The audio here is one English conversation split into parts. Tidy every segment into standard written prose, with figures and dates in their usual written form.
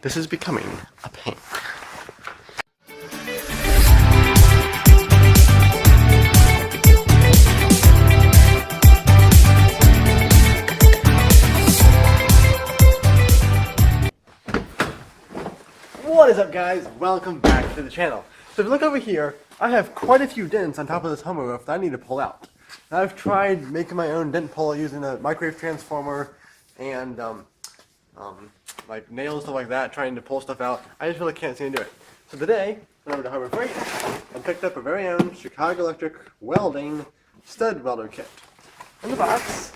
This is becoming a pain. What is up, guys? Welcome back to the channel. So if you look over here, I have quite a few dents on top of this homo roof that I need to pull out. Now, I've tried making my own dent puller using a microwave transformer and like nails, stuff like that, trying to pull stuff out. I just really can't seem to do it. So today, I went over to Harbor Freight and picked up a very own Chicago Electric welding stud welder kit. In the box,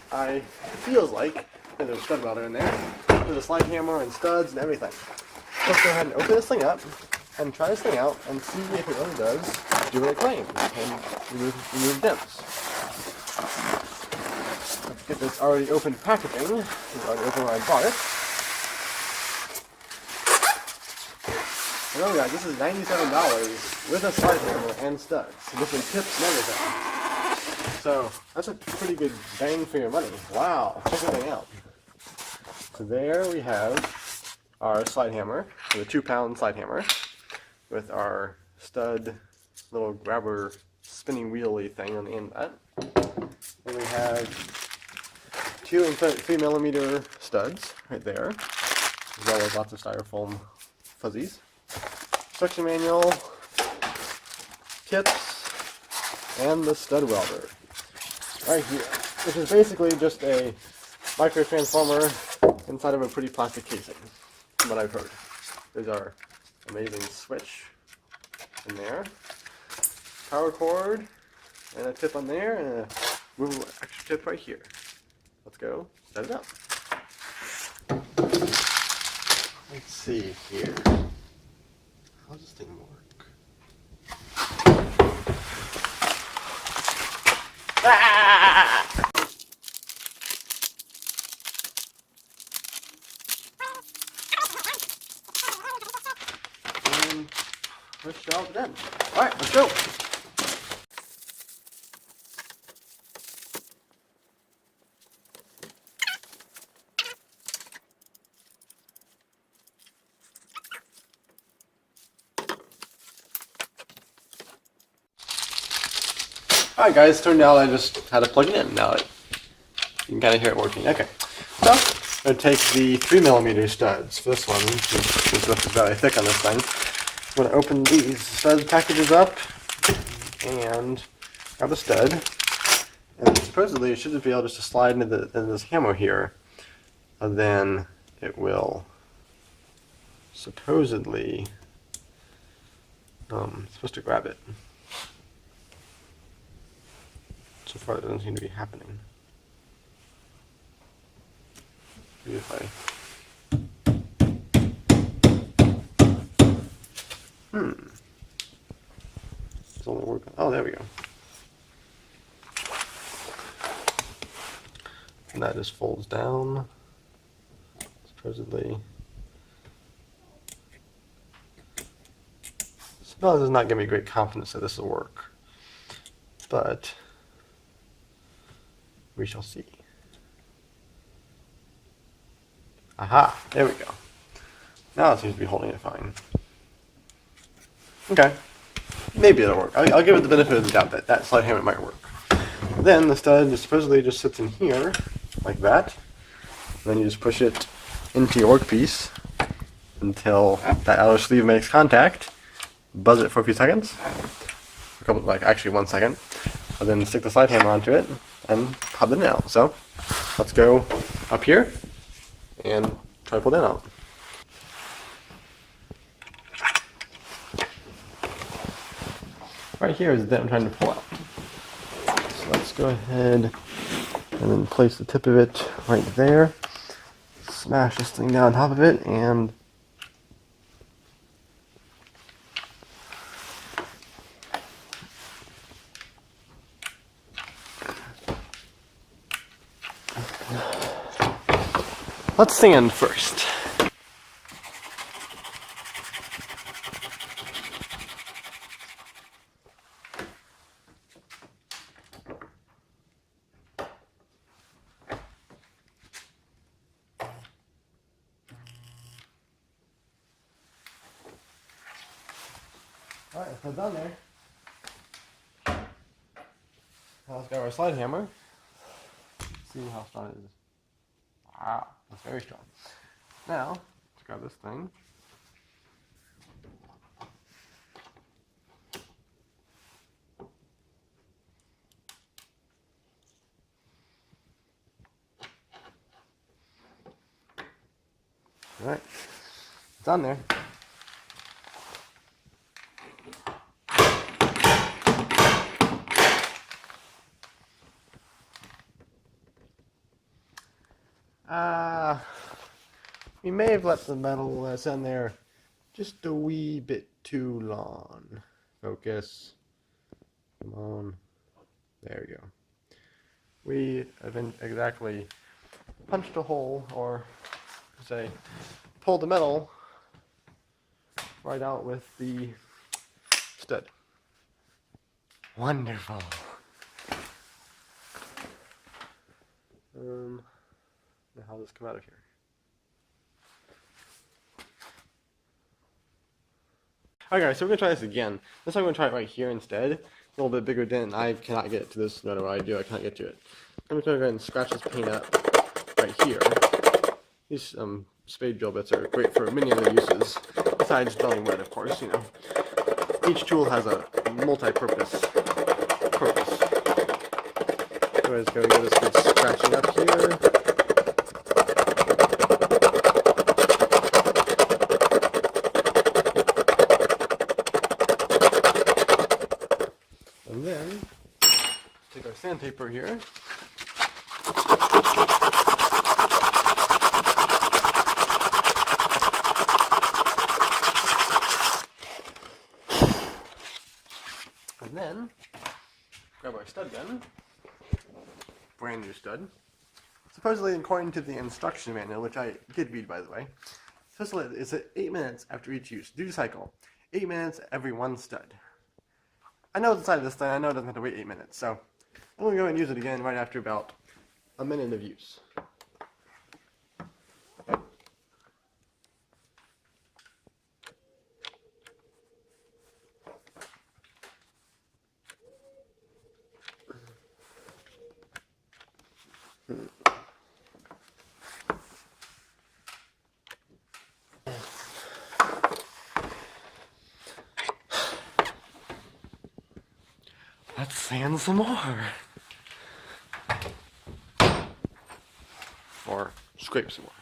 feels like there's a stud welder in there. There's a slide hammer and studs and everything. Let's go ahead and open this thing up and try this thing out and see if it really does do what it claims and remove dents. Let's get this already open packaging. It's already open when I bought it. And oh yeah, this is $97 with a slide hammer and studs, different tips and everything. So that's a pretty good bang for your money. Wow, check everything out. So there we have our slide hammer, the 2-pound slide hammer, with our stud little grabber spinning wheelie thing on the end of that. And we have 2 and 3 millimeter studs right there, as well as lots of styrofoam fuzzies. Instruction manual, tips, and the stud welder right here, which is basically just a micro transformer inside of a pretty plastic casing, from what I've heard. There's our amazing switch in there, power cord, and a tip on there, and a movable extra tip right here. Let's go set it up. Let's see here. How does this thing work? Ah! And push out the dent. Alright, let's go. Alright guys, turned out I just had to plug it in. Now you can kind of hear it working. Okay, so I'm going to take the 3 millimeter studs for this one. This stuff is very thick on this thing. I'm going to open these stud packages up and grab a stud. And supposedly it should be able just to slide into this hammer here. And then it will supposedly supposed to grab it. So far, it doesn't seem to be happening. Maybe if It's only working. Oh, there we go. And that just folds down. Supposedly. Well, this is not giving me great confidence that this will work. But we shall see. Aha, there we go. Now it seems to be holding it fine. Okay, maybe it'll work. I'll give it the benefit of the doubt that that slide hammer might work. Then the stud supposedly just sits in here, like that. And then you just push it into your workpiece until that outer sleeve makes contact. Buzz it for a few seconds. A couple, like actually 1 second. And then stick the slide hammer onto it and pop the dent out. So let's go up here and try to pull that out. Right here is the dent I'm trying to pull out. So let's go ahead and then place the tip of it right there. Smash this thing down on top of it and let's sand first. Alright, so down there. Now let's grab our slide hammer. See how strong it is. Wow, that's very strong. Now, let's grab this thing. Alright, it's on there. We may have let the metal that's in there just a wee bit too long. Focus. Come on. There we go. We haven't exactly punched a hole, or say, pulled the metal right out with the stud. Wonderful. Now how does this come out of here? Alright guys, so we're going to try this again. This time I'm going to try it right here instead. A little bit bigger dent. I cannot get to this no matter what I do. I cannot get to it. I'm just going to go ahead and scratch this paint up right here. These spade drill bits are great for many other uses, besides drilling wood, of course, you know. Each tool has a multi-purpose purpose. So I'm just going to get this good scratching up here. And then, take our sandpaper here. And then, grab our stud gun. Brand new stud. Supposedly, according to the instruction manual, which I did read by the way, supposedly it's 8 minutes after each use. Duty cycle, 8 minutes every one stud. I know it's inside of this thing, I know it doesn't have to wait 8 minutes, so I'm going to go and use it again right after about a minute of use. Let's sand some more. Or scrape some more.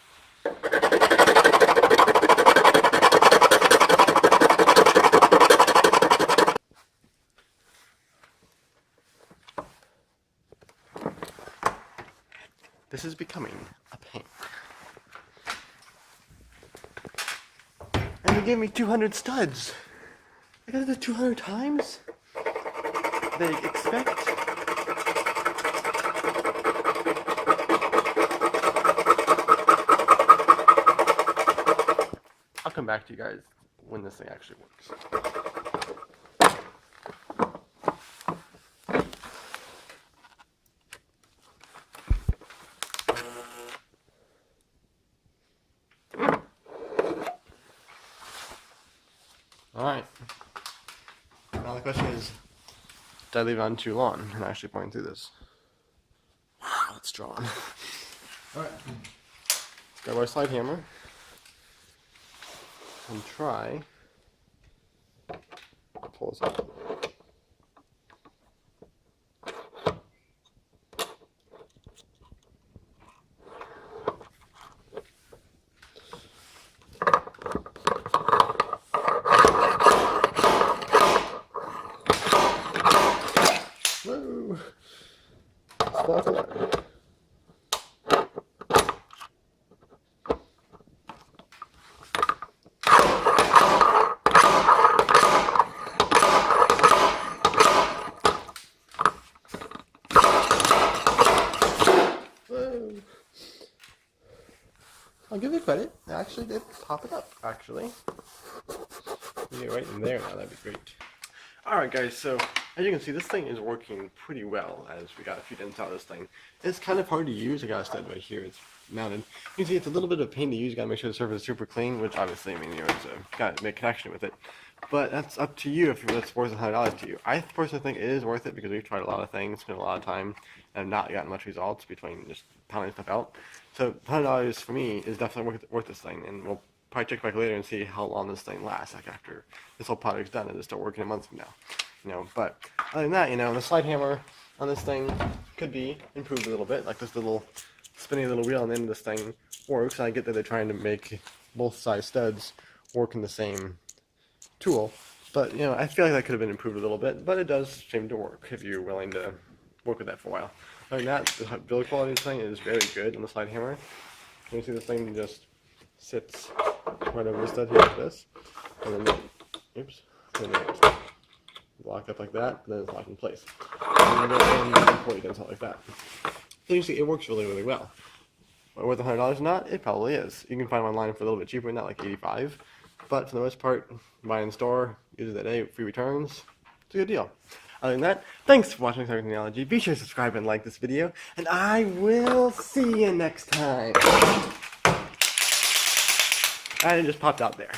This is becoming a pain. And they gave me 200 studs. I gotta do it 200 times? They expect. I'll come back to you guys when this thing actually works. Alright. Now the question is, did I leave it on too long and actually point through this? Wow, it's drawn. Alright. Let's grab our slide hammer and try to pull this up. Whoa! Spark alarm. Whoa! I'll give you credit. I actually did pop it up, actually. Get it right in there now, that'd be great. Alright guys, so as you can see, this thing is working pretty well as we got a few dents out of this thing. It's kind of hard to use. I got a stud right here, it's mounted. You can see it's a little bit of a pain to use. You gotta make sure the surface is super clean, which obviously, I mean, you know, gotta make a connection with it. But that's up to you if that's worth $100 to you. I personally think it is worth it because we've tried a lot of things, spent a lot of time, and have not gotten much results between just pounding stuff out. So $100 for me is definitely worth this thing, and we'll probably check back later and see how long this thing lasts, like after this whole project's done and it's still working a month from now. You know, but other than that, you know, the slide hammer on this thing could be improved a little bit. Like this little spinny little wheel on the end of this thing works. I get that they're trying to make both side studs work in the same tool, but you know, I feel like that could have been improved a little bit, but it does seem to work if you're willing to work with that for a while. Other than that, the build quality of this thing is very good on the slide hammer. You can see this thing just sits right over the stud here like this, and then oops, and then it's locked up like that, and then it's locked in place. And then before you can tell like that. So you see, it works really, really well. But worth $100 or not? It probably is. You can find them online for a little bit cheaper than that, like $85. But for the most part, buy in store, use it that day, free returns. It's a good deal. Other than that, thanks for watching Cyber Technology. Be sure to subscribe and like this video, and I will see you next time. And it just popped out there.